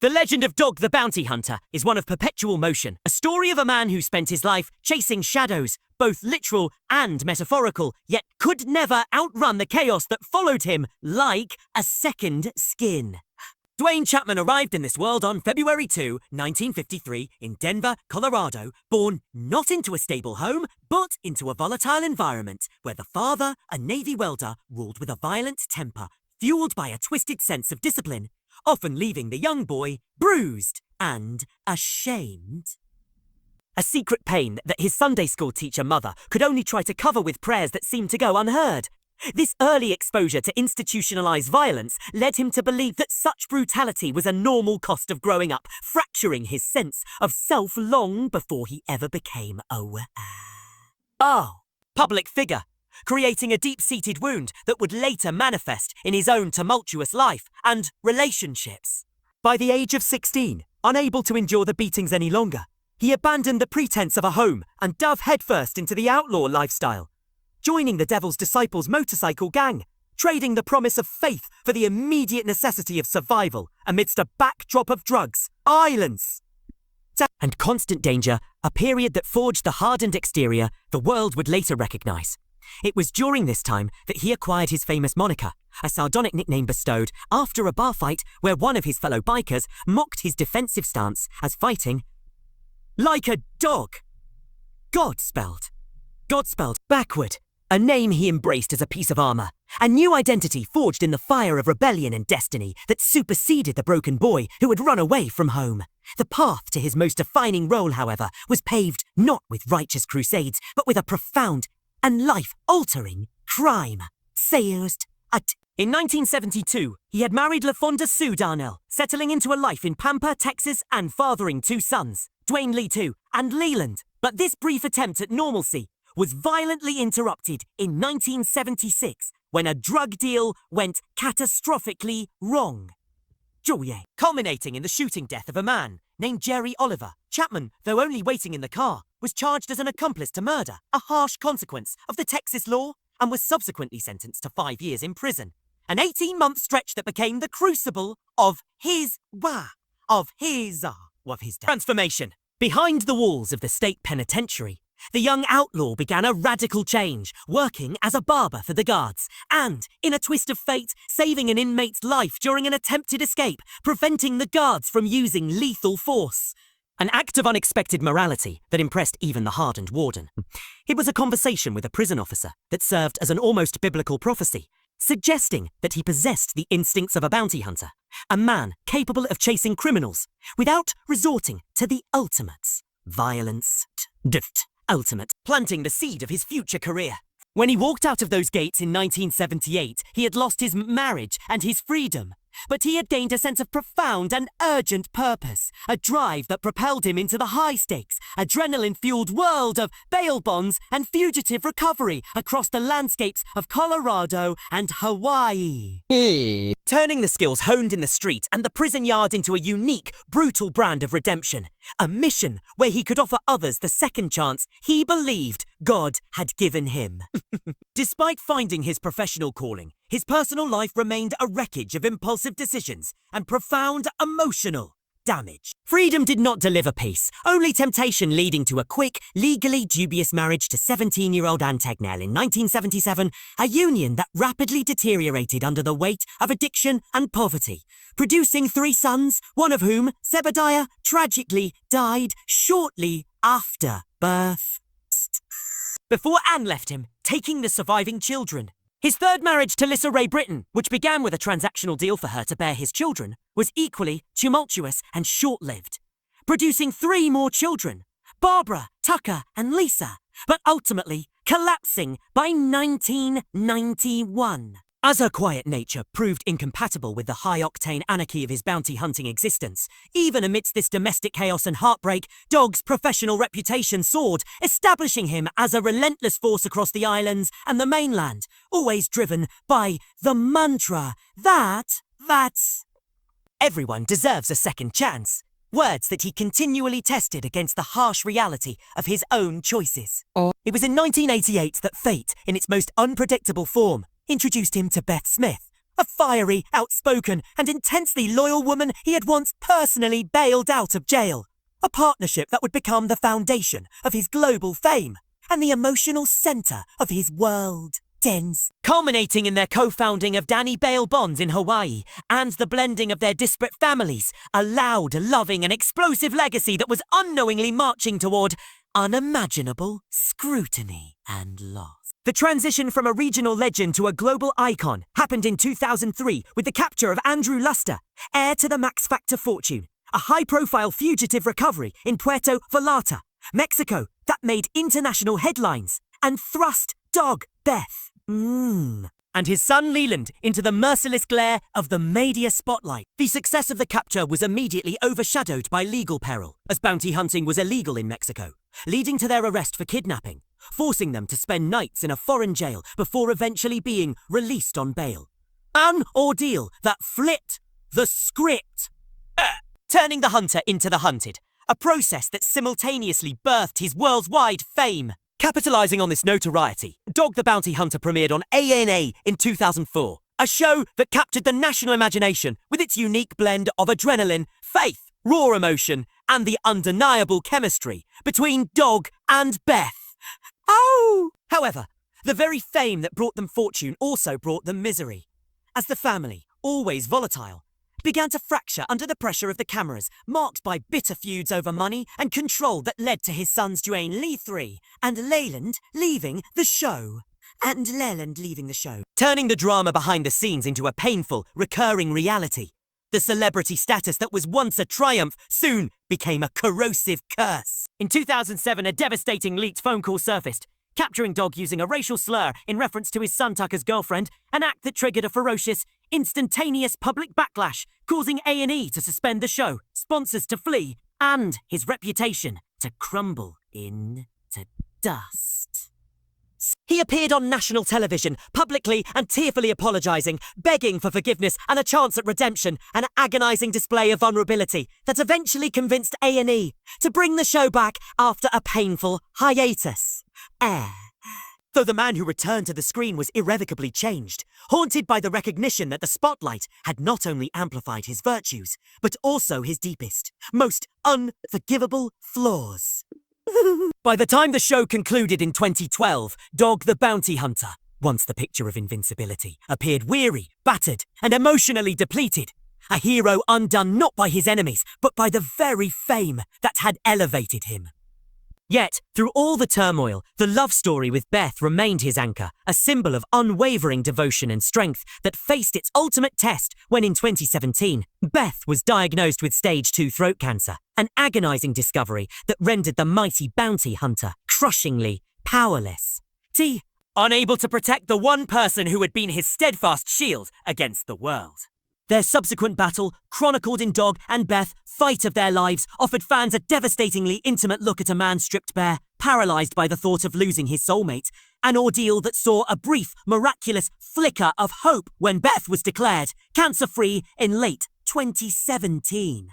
The legend of Dog the Bounty Hunter is one of perpetual motion, a story of a man who spent his life chasing shadows, both literal and metaphorical, yet could never outrun the chaos that followed him like a second skin. Dwayne Chapman arrived in this world on February 2, 1953, in Denver, Colorado, born not into a stable home, but into a volatile environment where the father, a Navy welder, ruled with a violent temper, fueled by a twisted sense of discipline, often leaving the young boy bruised and ashamed. A secret pain that his Sunday school teacher mother could only try to cover with prayers that seemed to go unheard. This early exposure to institutionalized violence led him to believe that such brutality was a normal cost of growing up, fracturing his sense of self long before he ever became aware. Public figure, creating a deep-seated wound that would later manifest in his own tumultuous life and relationships. By the age of 16, unable to endure the beatings any longer, he abandoned the pretense of a home and dove headfirst into the outlaw lifestyle, joining the Devil's Disciples motorcycle gang, trading the promise of faith for the immediate necessity of survival amidst a backdrop of drugs, violence, and constant danger, a period that forged the hardened exterior the world would later recognize. It was during this time that he acquired his famous moniker, a sardonic nickname bestowed after a bar fight where one of his fellow bikers mocked his defensive stance as fighting like a dog. God spelled backward, a name he embraced as a piece of armor, a new identity forged in the fire of rebellion and destiny that superseded the broken boy who had run away from home. The path to his most defining role, however, was paved not with righteous crusades, but with a profound and life-altering crime. In 1972, he had married LaFonda Sue Darnell, settling into a life in Pampa, Texas, and fathering two sons, Dwayne Lee II and Leland. But this brief attempt at normalcy was violently interrupted in 1976 when a drug deal went catastrophically wrong, culminating in the shooting death of a man named Jerry Oliver. Chapman, though only waiting in the car, was charged as an accomplice to murder, a harsh consequence of the Texas law, and was subsequently sentenced to 5 years in prison. An 18-month stretch that became the crucible of his transformation. Behind the walls of the state penitentiary, the young outlaw began a radical change, working as a barber for the guards, and, in a twist of fate, saving an inmate's life during an attempted escape, preventing the guards from using lethal force. An act of unexpected morality that impressed even the hardened warden. It was a conversation with a prison officer that served as an almost biblical prophecy, suggesting that he possessed the instincts of a bounty hunter, a man capable of chasing criminals without resorting to the ultimates, violence, planting the seed of his future career. When he walked out of those gates in 1978, he had lost his marriage and his freedom. But he had gained a sense of profound and urgent purpose, a drive that propelled him into the high-stakes, adrenaline-fueled world of bail bonds and fugitive recovery across the landscapes of Colorado and Hawaii. Turning the skills honed in the street and the prison yard into a unique, brutal brand of redemption, a mission where he could offer others the second chance he believed God had given him. Despite finding his professional calling, his personal life remained a wreckage of impulsive decisions and profound emotional damage. Freedom did not deliver peace, only temptation, leading to a quick, legally dubious marriage to 17-year-old Ann Tegnell in 1977, a union that rapidly deteriorated under the weight of addiction and poverty, producing 3 sons, one of whom, Zebediah, tragically died shortly after birth. Before Ann left him, taking the surviving children. His third marriage to Lissa Ray Britton, which began with a transactional deal for her to bear his children, was equally tumultuous and short-lived, producing 3 more children, Barbara, Tucker, and Lisa, but ultimately collapsing by 1991. As her quiet nature proved incompatible with the high-octane anarchy of his bounty-hunting existence, even amidst this domestic chaos and heartbreak, Dog's professional reputation soared, establishing him as a relentless force across the islands and the mainland, always driven by the mantra that everyone deserves a second chance. Words that he continually tested against the harsh reality of his own choices. It was in 1988 that fate, in its most unpredictable form, introduced him to Beth Smith, a fiery, outspoken, and intensely loyal woman he had once personally bailed out of jail. A partnership that would become the foundation of his global fame and the emotional center of his world. Culminating in their co-founding of Danny Bail Bonds in Hawaii and the blending of their disparate families, a loud, loving and explosive legacy that was unknowingly marching toward unimaginable scrutiny and loss. The transition from a regional legend to a global icon happened in 2003 with the capture of Andrew Luster, heir to the Max Factor fortune, a high-profile fugitive recovery in Puerto Vallarta, Mexico that made international headlines and thrust dog Beth and his son Leland into the merciless glare of the media spotlight. The success of the capture was immediately overshadowed by legal peril, as bounty hunting was illegal in Mexico, leading to their arrest for kidnapping, forcing them to spend nights in a foreign jail before eventually being released on bail. An ordeal that flipped the script, turning the hunter into the hunted, a process that simultaneously birthed his worldwide fame. Capitalizing on this notoriety, Dog the Bounty Hunter premiered on ANA in 2004, a show that captured the national imagination with its unique blend of adrenaline, faith, raw emotion, and the undeniable chemistry between Dog and Beth. Oh! However, the very fame that brought them fortune also brought them misery, as the family, always volatile, began to fracture under the pressure of the cameras, marked by bitter feuds over money and control that led to his sons Duane Lee III and Leyland leaving the show. Turning the drama behind the scenes into a painful, recurring reality. The celebrity status that was once a triumph soon became a corrosive curse. In 2007, a devastating leaked phone call surfaced, capturing Dog using a racial slur in reference to his son Tucker's girlfriend, an act that triggered a ferocious, instantaneous public backlash, causing A&E to suspend the show, sponsors to flee, and his reputation to crumble into dust. He appeared on national television, publicly and tearfully apologizing, begging for forgiveness and a chance at redemption, an agonizing display of vulnerability that eventually convinced A&E to bring the show back after a painful hiatus. Though the man who returned to the screen was irrevocably changed, haunted by the recognition that the spotlight had not only amplified his virtues, but also his deepest, most unforgivable flaws. By the time the show concluded in 2012, Dog the Bounty Hunter, once the picture of invincibility, appeared weary, battered, and emotionally depleted. A hero undone not by his enemies, but by the very fame that had elevated him. Yet, through all the turmoil, the love story with Beth remained his anchor, a symbol of unwavering devotion and strength that faced its ultimate test when in 2017, Beth was diagnosed with stage 2 throat cancer, an agonizing discovery that rendered the mighty bounty hunter crushingly powerless. Unable to protect the one person who had been his steadfast shield against the world. Their subsequent battle, chronicled in Dog and Beth, fight of their lives, offered fans a devastatingly intimate look at a man stripped bare, paralyzed by the thought of losing his soulmate, an ordeal that saw a brief, miraculous flicker of hope when Beth was declared cancer-free in late 2017.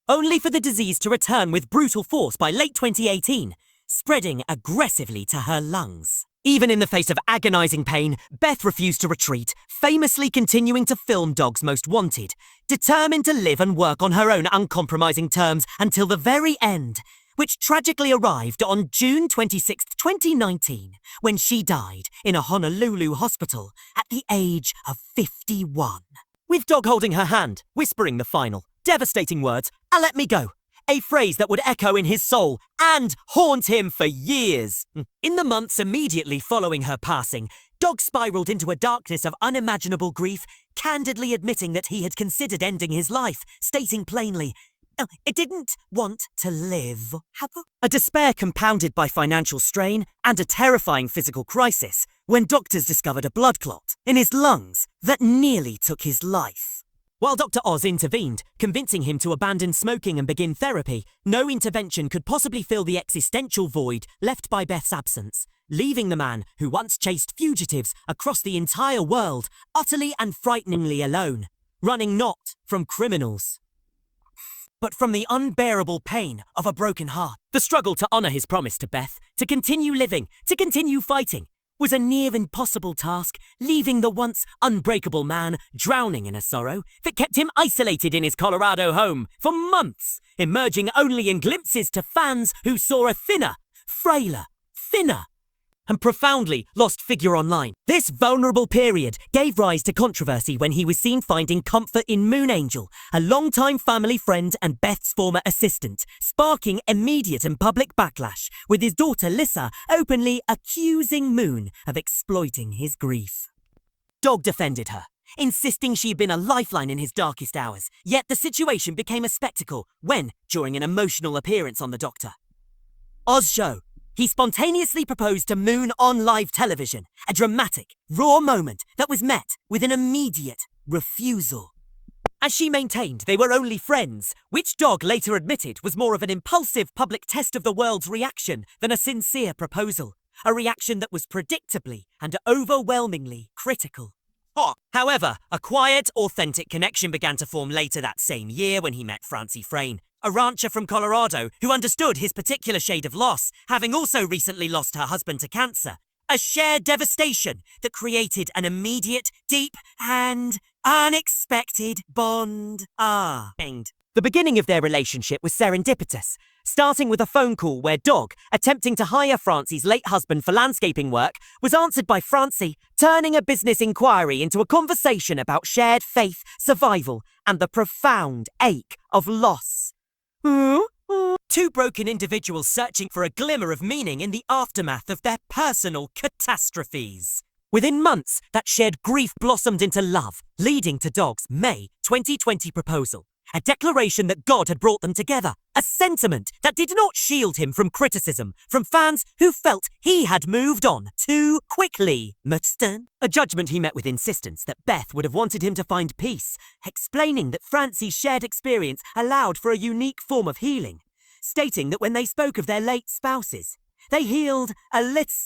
Only for the disease to return with brutal force by late 2018, spreading aggressively to her lungs. Even in the face of agonizing pain, Beth refused to retreat, famously continuing to film Dog's Most Wanted, determined to live and work on her own uncompromising terms until the very end, which tragically arrived on June 26, 2019, when she died in a Honolulu hospital at the age of 51. With Dog holding her hand, whispering the final, devastating words, "Let me go." A phrase that would echo in his soul and haunt him for years. In the months immediately following her passing, Dog spiraled into a darkness of unimaginable grief, candidly admitting that he had considered ending his life, stating plainly, "I didn't want to live." A despair compounded by financial strain and a terrifying physical crisis when doctors discovered a blood clot in his lungs that nearly took his life. While Dr. Oz intervened, convincing him to abandon smoking and begin therapy, no intervention could possibly fill the existential void left by Beth's absence, leaving the man who once chased fugitives across the entire world utterly and frighteningly alone, running not from criminals, but from the unbearable pain of a broken heart. The struggle to honor his promise to Beth, to continue living, to continue fighting, was a near impossible task, leaving the once unbreakable man drowning in a sorrow that kept him isolated in his Colorado home for months, emerging only in glimpses to fans who saw a thinner, frailer, thinner, and profoundly lost figure online. This vulnerable period gave rise to controversy when he was seen finding comfort in Moon Angel, a longtime family friend and Beth's former assistant, sparking immediate and public backlash, with his daughter Lissa openly accusing Moon of exploiting his grief. Dog defended her, insisting she'd been a lifeline in his darkest hours, yet the situation became a spectacle when, during an emotional appearance on The Doctor Oz show, he spontaneously proposed to Moon on live television, a dramatic, raw moment that was met with an immediate refusal. As she maintained they were only friends, which Dog later admitted was more of an impulsive public test of the world's reaction than a sincere proposal, a reaction that was predictably and overwhelmingly critical. However, a quiet, authentic connection began to form later that same year when he met Francie Frayne, a rancher from Colorado who understood his particular shade of loss, having also recently lost her husband to cancer. A shared devastation that created an immediate, deep, and unexpected bond. The beginning of their relationship was serendipitous, starting with a phone call where Dog, attempting to hire Francie's late husband for landscaping work, was answered by Francie, turning a business inquiry into a conversation about shared faith, survival, and the profound ache of loss. Two broken individuals searching for a glimmer of meaning in the aftermath of their personal catastrophes. Within months, that shared grief blossomed into love, leading to Dog's May 2020 proposal. A declaration that God had brought them together. A sentiment that did not shield him from criticism from fans who felt he had moved on too quickly. A judgment he met with insistence that Beth would have wanted him to find peace, explaining that Francie's shared experience allowed for a unique form of healing, stating that when they spoke of their late spouses, they healed a little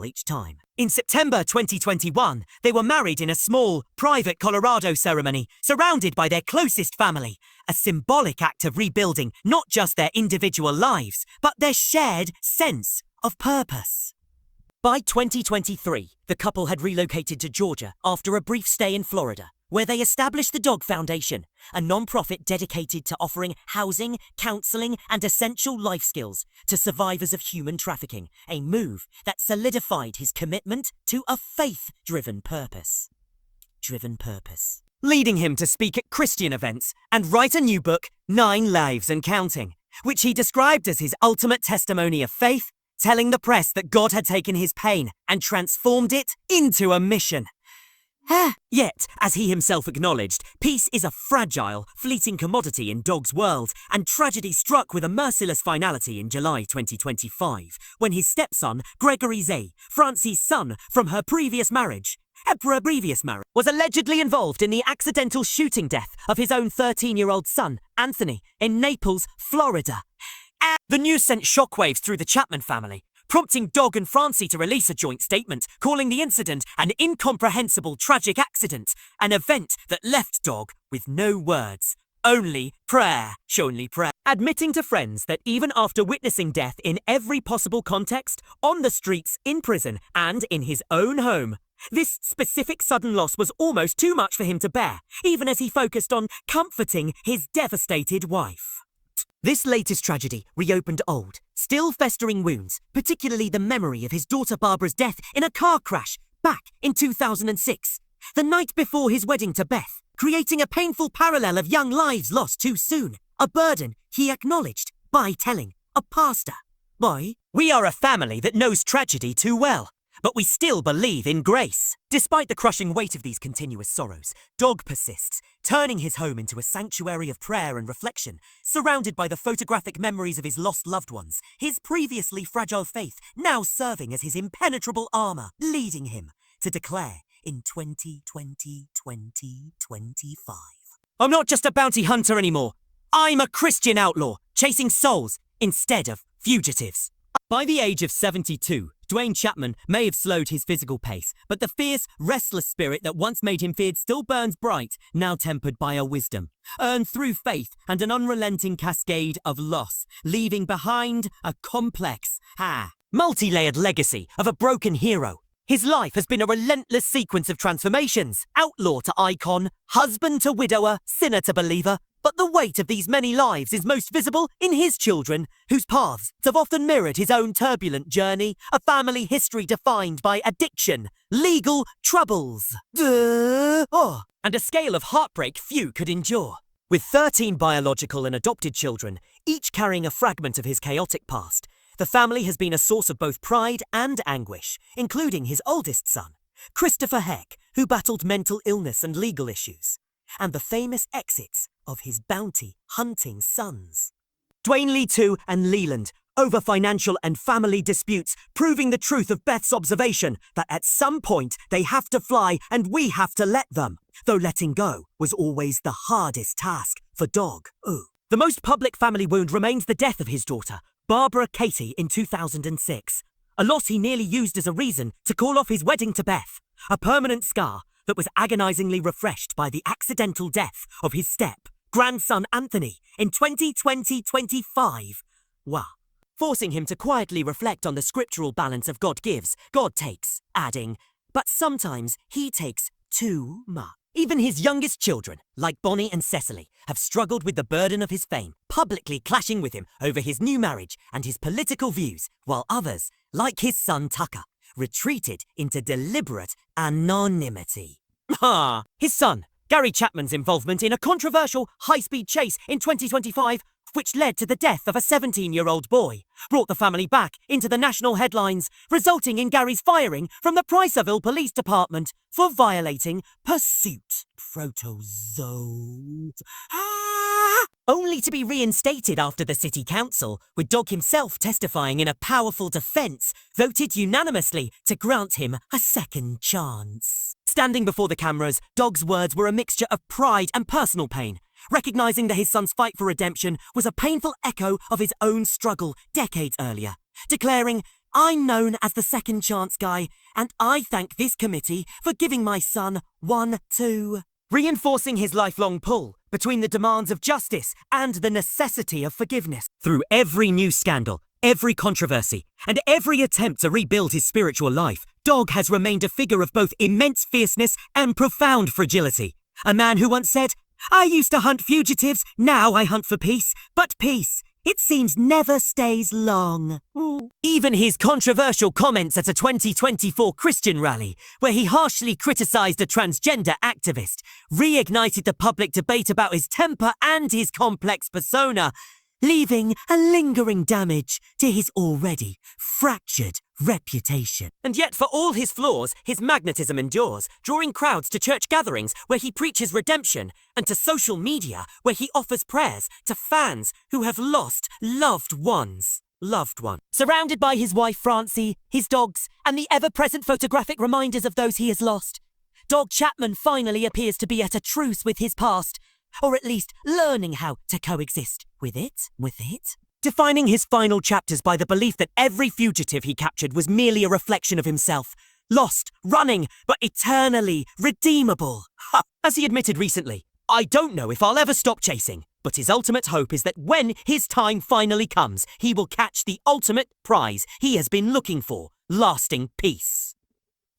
each time. In September 2021, they were married in a small, private Colorado ceremony, surrounded by their closest family, a symbolic act of rebuilding not just their individual lives, but their shared sense of purpose. By 2023, the couple had relocated to Georgia after a brief stay in Florida, where they established the Dog Foundation, a non-profit dedicated to offering housing, counseling, and essential life skills to survivors of human trafficking, a move that solidified his commitment to a faith-driven purpose. Leading him to speak at Christian events and write a new book, 9 Lives and Counting, which he described as his ultimate testimony of faith, telling the press that God had taken his pain and transformed it into a mission. Yet, as he himself acknowledged, peace is a fragile, fleeting commodity in Dog's world, and tragedy struck with a merciless finality in July 2025, when his stepson, Gregory Zay, Francie's son from her previous marriage, was allegedly involved in the accidental shooting death of his own 13-year-old son, Anthony, in Naples, Florida. The news sent shockwaves through the Chapman family, prompting Dog and Francie to release a joint statement, calling the incident an incomprehensible tragic accident, an event that left Dog with no words, only prayer. Admitting to friends that even after witnessing death in every possible context, on the streets, in prison, and in his own home, this specific sudden loss was almost too much for him to bear, even as he focused on comforting his devastated wife. This latest tragedy reopened old, still festering wounds, particularly the memory of his daughter Barbara's death in a car crash back in 2006, the night before his wedding to Beth, creating a painful parallel of young lives lost too soon, a burden he acknowledged by telling a pastor. "Boy, we are a family that knows tragedy too well, but we still believe in grace." Despite the crushing weight of these continuous sorrows, Dog persists, turning his home into a sanctuary of prayer and reflection, surrounded by the photographic memories of his lost loved ones, his previously fragile faith now serving as his impenetrable armor, leading him to declare in 2025. "I'm not just a bounty hunter anymore. I'm a Christian outlaw, chasing souls instead of fugitives." By the age of 72, Dwayne Chapman may have slowed his physical pace, but the fierce, restless spirit that once made him feared still burns bright, now tempered by a wisdom earned through faith and an unrelenting cascade of loss, leaving behind a complex, multi-layered legacy of a broken hero. His life has been a relentless sequence of transformations, outlaw to icon, husband to widower, sinner to believer. But the weight of these many lives is most visible in his children, whose paths have often mirrored his own turbulent journey, a family history defined by addiction, legal troubles, and a scale of heartbreak few could endure. With 13 biological and adopted children, each carrying a fragment of his chaotic past, the family has been a source of both pride and anguish, including his oldest son, Christopher Heck, who battled mental illness and legal issues, and the famous exits of his bounty hunting sons. Dwayne Lee 2 and Leland, over financial and family disputes, proving the truth of Beth's observation that at some point they have to fly and we have to let them, though letting go was always the hardest task for Dog. The most public family wound remains the death of his daughter, Barbara Katie, in 2006, a loss he nearly used as a reason to call off his wedding to Beth, a permanent scar that was agonizingly refreshed by the accidental death of his grandson Anthony in 2025. Wow. Forcing him to quietly reflect on the scriptural balance of God gives, God takes, adding, but sometimes he takes too much. Even his youngest children, like Bonnie and Cecily, have struggled with the burden of his fame, publicly clashing with him over his new marriage and his political views, while others, like his son Tucker, retreated into deliberate anonymity. His son, Gary Chapman's involvement in a controversial high-speed chase in 2025, which led to the death of a 17-year-old boy, brought the family back into the national headlines, resulting in Gary's firing from the Pricerville Police Department for violating pursuit protozoes. Only to be reinstated after the city council, with Dog himself testifying in a powerful defense, voted unanimously to grant him a second chance. Standing before the cameras, Dog's words were a mixture of pride and personal pain, recognizing that his son's fight for redemption was a painful echo of his own struggle decades earlier, declaring, "I'm known as the second chance guy, and I thank this committee for giving my son one too." Reinforcing his lifelong pull between the demands of justice and the necessity of forgiveness. Through every new scandal, every controversy, and every attempt to rebuild his spiritual life, Dog has remained a figure of both immense fierceness and profound fragility. A man who once said, "I used to hunt fugitives, now I hunt for peace, but peace, it seems, never stays long." Even his controversial comments at a 2024 Christian rally, where he harshly criticized a transgender activist, reignited the public debate about his temper and his complex persona, leaving a lingering damage to his already fractured reputation. And yet, for all his flaws, his magnetism endures, drawing crowds to church gatherings where he preaches redemption, and to social media where he offers prayers to fans who have lost loved ones. Surrounded by his wife Francie, his dogs, and the ever-present photographic reminders of those he has lost, Dog Chapman finally appears to be at a truce with his past, or at least learning how to coexist with it. Defining his final chapters by the belief that every fugitive he captured was merely a reflection of himself, lost, running, but eternally redeemable. As he admitted recently, "I don't know if I'll ever stop chasing, but his ultimate hope is that when his time finally comes, he will catch the ultimate prize he has been looking for, lasting peace."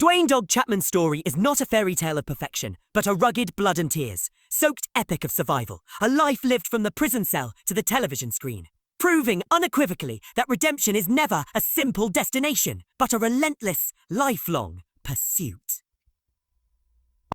Dwayne Dog Chapman's story is not a fairy tale of perfection, but a rugged blood and tears, soaked epic of survival, a life lived from the prison cell to the television screen, proving unequivocally that redemption is never a simple destination, but a relentless, lifelong pursuit.